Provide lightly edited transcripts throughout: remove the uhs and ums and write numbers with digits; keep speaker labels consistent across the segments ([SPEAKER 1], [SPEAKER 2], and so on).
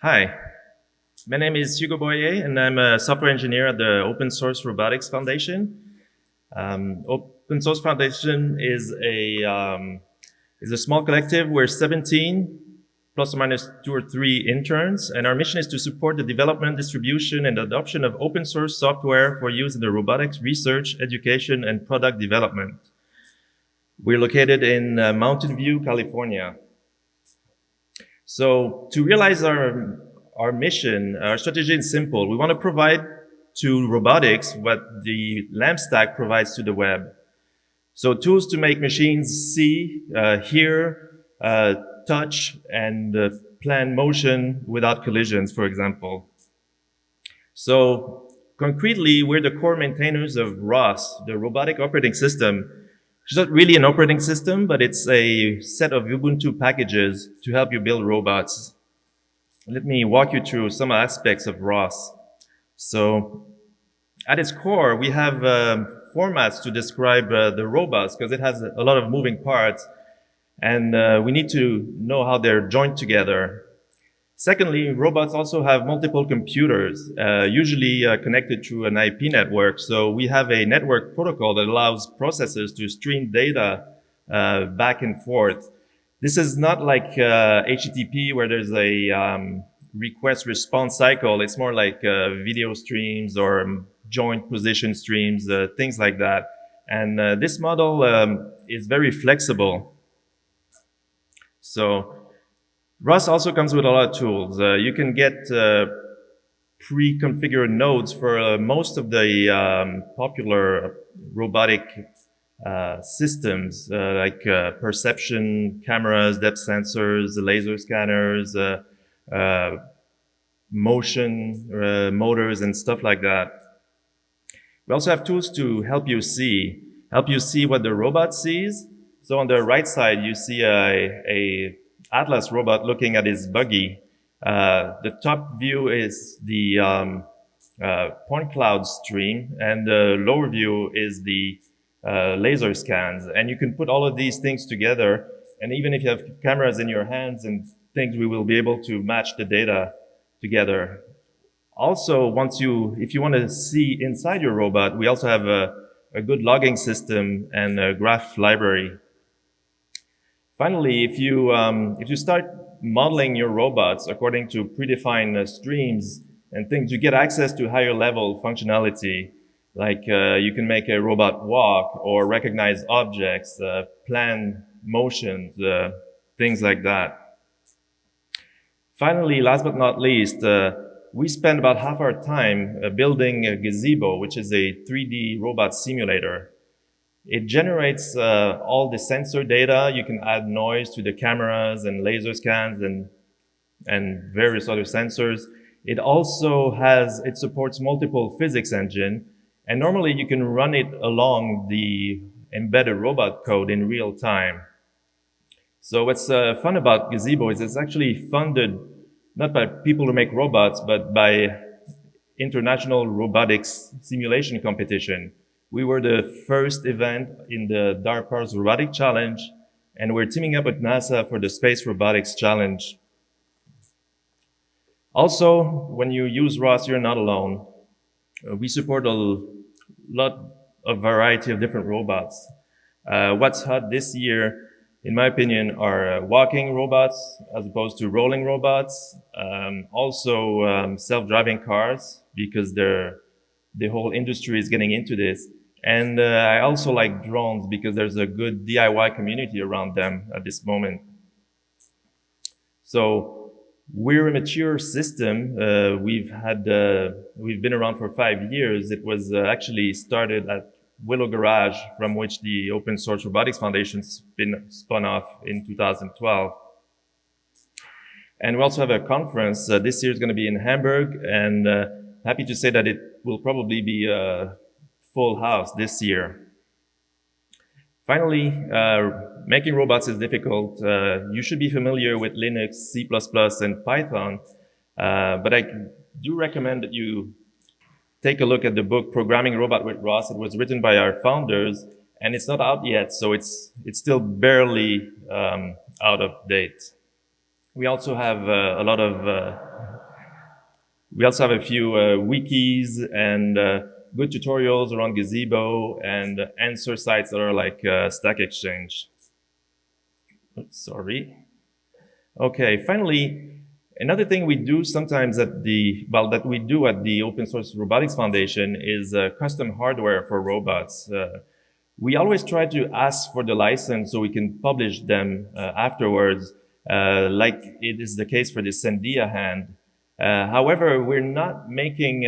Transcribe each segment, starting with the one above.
[SPEAKER 1] Hi, my name is Hugo and I'm a software engineer at the Open Source Robotics Foundation. Open Source Foundation is a small collective. We're 17, plus or minus 2 or 3 interns, and our mission is to support the development, distribution, and adoption of open source software for use in the robotics research, education, and product development. We're located in Mountain View, California. So to realize our mission, our strategy is simple. We want to provide to robotics what the LAMP stack provides to the web. So tools to make machines see, hear, touch, and plan motion without collisions, for example. So concretely, we're the core maintainers of ROS, the robotic operating system. It's not really an operating system, but it's a set of Ubuntu packages to help you build robots. Let me walk you through some aspects of ROS. So at its core, we have formats to describe the robots because it has a lot of moving parts, and we need to know how they're joined together. Secondly, robots also have multiple computers, usually connected through an IP network. So we have a network protocol that allows processors to stream data back and forth. This is not like HTTP where there's a request response cycle. It's more like video streams or joint position streams, things like that. And this model is very flexible. So ROS also comes with a lot of tools. You can get pre-configured nodes for most of the popular robotic systems, like perception cameras, depth sensors, laser scanners, motion motors, and stuff like that. We also have tools to help you see what the robot sees. So on the right side, you see a Atlas robot looking at his buggy. The top view is the point cloud stream, and the lower view is the laser scans. And you can put all of these things together, and even if you have cameras in your hands and things, we will be able to match the data together. Also, if you want to see inside your robot, we also have a good logging system and a graph library. Finally, if you start modeling your robots according to predefined streams and things, you get access to higher level functionality. Like you can make a robot walk or recognize objects, plan motions, things like that. Finally, last but not least, we spend about half our time building a Gazebo, which is a 3D robot simulator. It generates all the sensor data. You can add noise to the cameras and laser scans and various other sensors. It also supports multiple physics engine. And normally you can run it along the embedded robot code in real time. So what's fun about Gazebo is it's actually funded not by people who make robots, but by international robotics simulation competition. We were the first event in the DARPA's Robotic Challenge, and we're teaming up with NASA for the Space Robotics Challenge. Also, when you use ROS, you're not alone. We support a variety of different robots. What's hot this year, in my opinion, are walking robots as opposed to rolling robots. Also, self-driving cars, because the whole industry is getting into this. And I also like drones because there's a good DIY community around them at this moment. So we're a mature system. We've been around for 5 years. It was actually started at Willow Garage, from which the Open Source Robotics Foundation spun off in 2012. And we also have a conference. This year is going to be in Hamburg, and happy to say that it will probably be a full house this year. Finally, making robots is difficult. You should be familiar with Linux, C++, and Python, but I do recommend that you take a look at the book Programming Robot with ROS. It was written by our founders, and it's not out yet, so it's still barely out of date. We also have a lot of We also have a few wikis and good tutorials around Gazebo and answer sites that are like Stack Exchange. Oops, sorry. Okay, finally, another thing we do sometimes that we do at the Open Source Robotics Foundation is custom hardware for robots. We always try to ask for the license so we can publish them afterwards, like it is the case for the Sandia hand. However, we're not making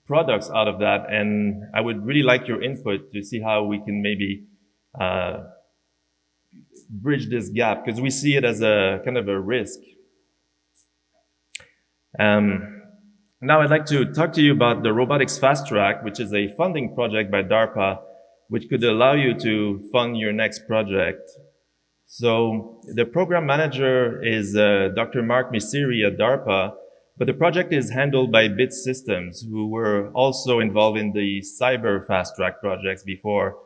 [SPEAKER 1] products out of that, and I would really like your input to see how we can maybe bridge this gap, because we see it as a kind of a risk. Now I'd like to talk to you about the Robotics Fast Track, which is a funding project by DARPA, which could allow you to fund your next project. So the program manager is Dr. Mark Misiri at DARPA, but the project is handled by BIT Systems, who were also involved in the cyber fast track projects before.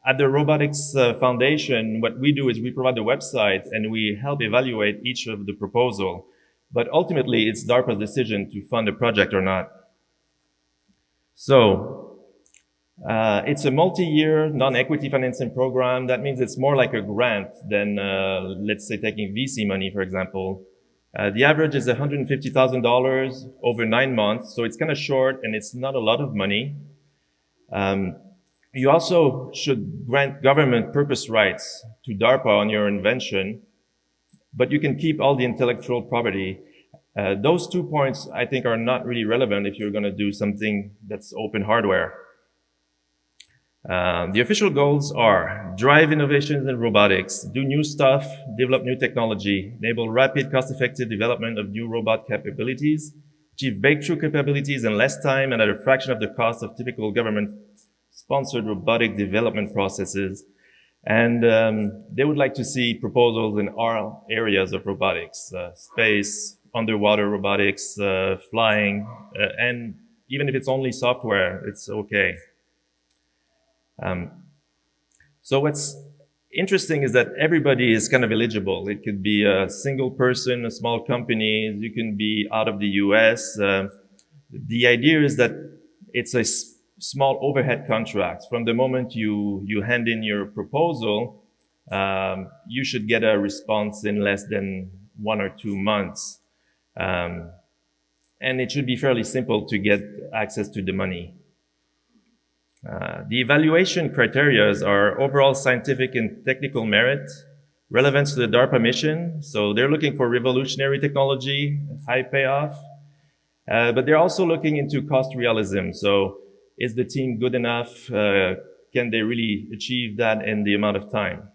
[SPEAKER 1] At the Robotics Foundation, what we do is we provide the website and we help evaluate each of the proposal. But ultimately, it's DARPA's decision to fund a project or not. So it's a multi-year non-equity financing program. That means it's more like a grant than, let's say, taking VC money, for example. The average is $150,000 over 9 months, so it's kind of short and it's not a lot of money. You also should grant government purpose rights to DARPA on your invention, but you can keep all the intellectual property. Those 2 points, I think, are not really relevant if you're going to do something that's open hardware. The official goals are drive innovations in robotics, do new stuff, develop new technology, enable rapid, cost-effective development of new robot capabilities, achieve breakthrough capabilities in less time and at a fraction of the cost of typical government-sponsored robotic development processes. And they would like to see proposals in all areas of robotics, space, underwater robotics, flying, and even if it's only software, it's okay. So what's interesting is that everybody is kind of eligible. It could be a single person, a small company, you can be out of the US. The idea is that it's a small overhead contract. From the moment you hand in your proposal, you should get a response in less than 1 or 2 months. And it should be fairly simple to get access to the money. The evaluation criteria are overall scientific and technical merit, relevance to the DARPA mission. So they're looking for revolutionary technology, high payoff, but they're also looking into cost realism. So is the team good enough? Can they really achieve that in the amount of time?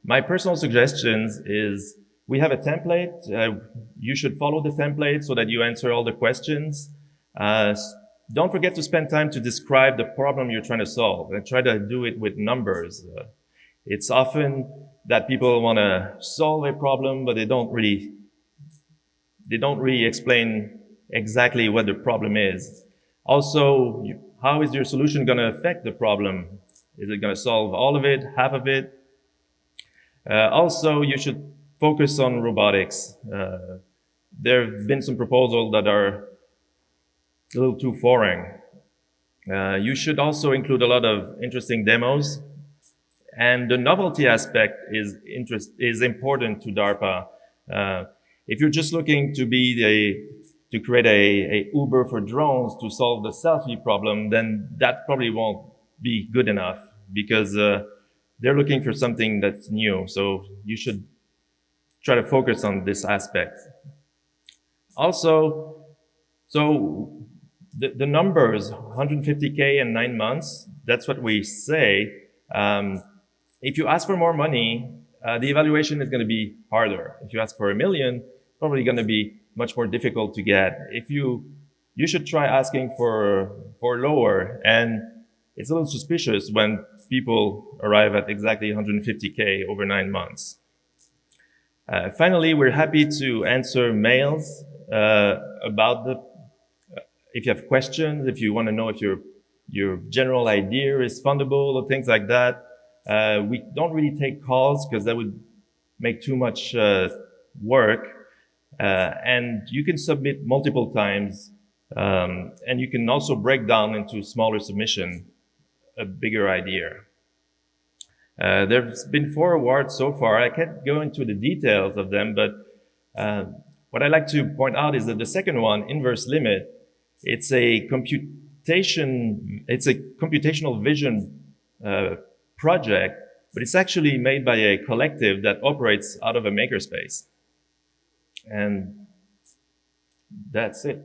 [SPEAKER 1] My personal suggestions is we have a template. You should follow the template so that you answer all the questions. Don't forget to spend time to describe the problem you're trying to solve and try to do it with numbers. It's often that people want to solve a problem, but they don't really explain exactly what the problem is. Also, how is your solution going to affect the problem? Is it going to solve all of it, half of it? Also, you should focus on robotics. There have been some proposals that are a little too foreign. You should also include a lot of interesting demos. And the novelty aspect is important to DARPA. If you're just looking to create a Uber for drones to solve the selfie problem, then that probably won't be good enough because they're looking for something that's new. So you should try to focus on this aspect. Also, so the numbers, 150K in 9 months, that's what we say. If you ask for more money, the evaluation is going to be harder. If you ask for $1 million, it's probably going to be much more difficult to get. If you should try asking for lower, and it's a little suspicious when people arrive at exactly 150K over 9 months. Finally, we're happy to answer mails about if you have questions, if you want to know if your general idea is fundable or things like that. We don't really take calls because that would make too much work. And you can submit multiple times, and you can also break down into smaller submission a bigger idea. There's been 4 awards so far. I can't go into the details of them, but what I like to point out is that the second one, Inverse Limit, it's a computational vision project, but it's actually made by a collective that operates out of a makerspace. And that's it.